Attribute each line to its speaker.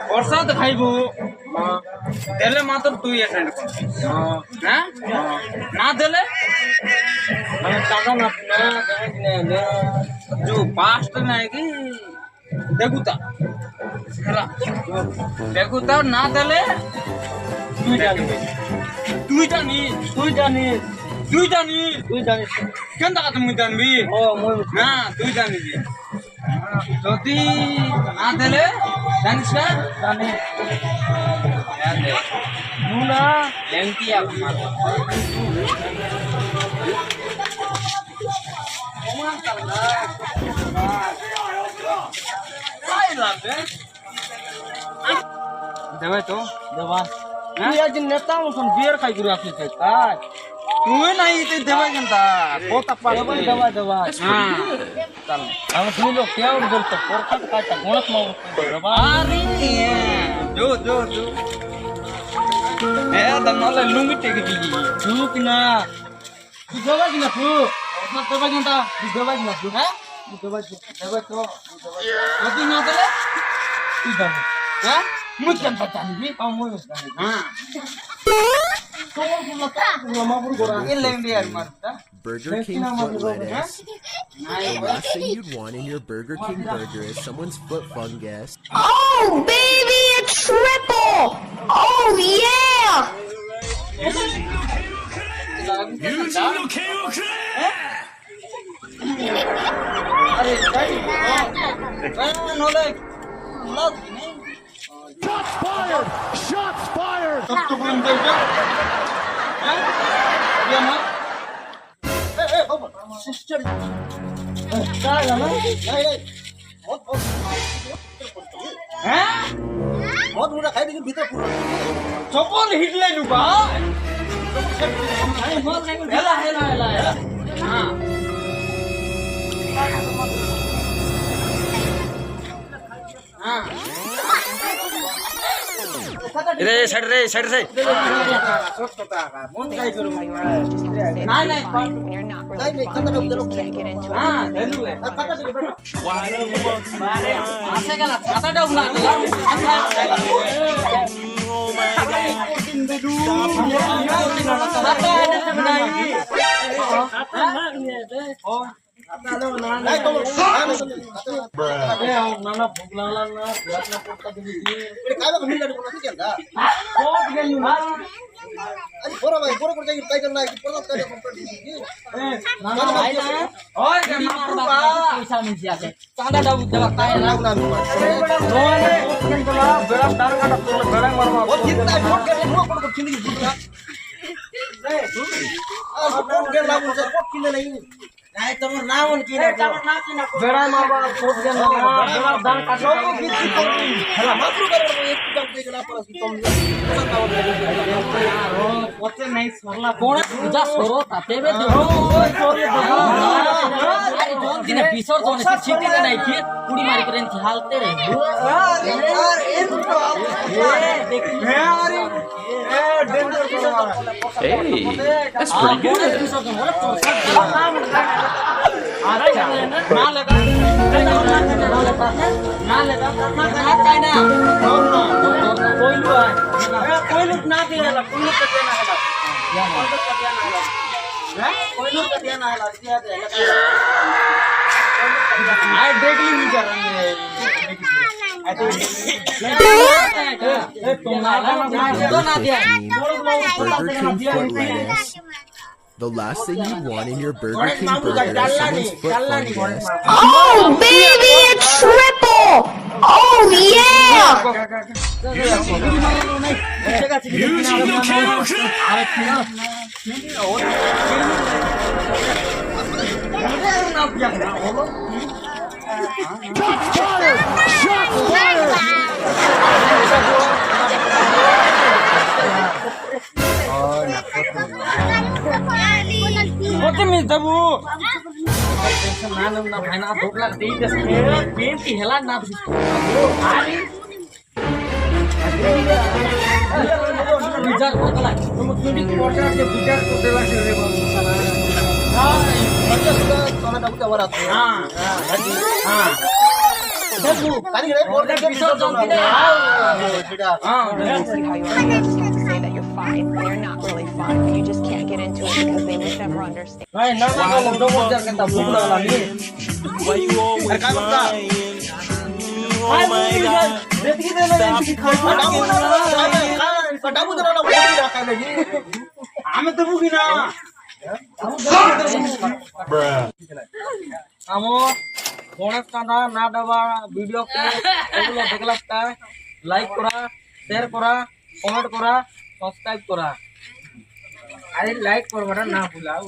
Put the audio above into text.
Speaker 1: প্রসাদ খাইবো দেলে মাত্র তুই অ্যাটেন্ড করবি হ্যাঁ না দিলে টাকা না जो पास्ट में आएगी देगुता हेला देगुता ना देले তুই জানিস কেন টাকা তুমি জানবি না তুই জানিবি যদি না দিলে জানিস না জানি না লেংটি আপনার দেবে তো দেবা তুই একদিন নেতা মতন বিয়ার খাই করে আসিস তাই তুই নাই দেবা কেনতা কত পারবে দেবা হ্যাঁ চল আমি শুনলো কেউ বলতো পরখাত কাটা গণত মাও দেবা আরে जो ए दनले लुंगी टेक दी तू किना तू देबा किना तू ओसना देबा केनता तू देबा किना तू हैं देबा तो यदि ना देले तू जान हैं मुझ केन पता नहीं हम मुझ जान हां
Speaker 2: Burger King foot lettuce. The last thing you'd want in your Burger King burger is someone's foot fungus.
Speaker 3: Oh, baby, a triple! Oh, yeah!
Speaker 2: Shots fired! Shots fired!
Speaker 1: चप्पल हिटले नुबा हेला हां
Speaker 4: रे साइड से
Speaker 1: नहीं तुम्हारा नाम की ना बेड़ा मारवा छोड़ दे ना बेड़ा दान काट सब गीत हेला माथु कर एक जम देखना परस तुम ओते नहीं सरला कोण पूजा सरो ताते बे देखो सरे अरे जोन दिन बिसर जोन से छिटी नहीं की कुड़ी मारी करे थी हालते रे यार ए तो देख हे अरे ए danger
Speaker 4: Hey, that's pretty good.
Speaker 2: Burger King foot lettuce. The last thing you want in your Burger King burger is someone's foot fungus.
Speaker 3: Oh, baby, a triple! Oh, yeah!
Speaker 2: Shots fired! Shots fired!
Speaker 1: Oke mis dabu. Nanam na bhana dhokla dei des khera benti hela na bis. Ari. Bijar kotala. Tumu kudi korja je bijar kotela shere bol. Ha, baca sudah tona dabu tawara. Ha, ha.
Speaker 5: Say that you're fine. They're not really fine. You just can't get into it because they would never understand.
Speaker 1: আমি তো বুঝি না আমার গণেশ কাঁদা না দেওয়া ভিডিওকে এগুলো দেখলাম লাইক করা শেয়ার করা কমেন্ট করা সাবস্ক্রাইব করা আরে লাইক করবাটা না ভুলাও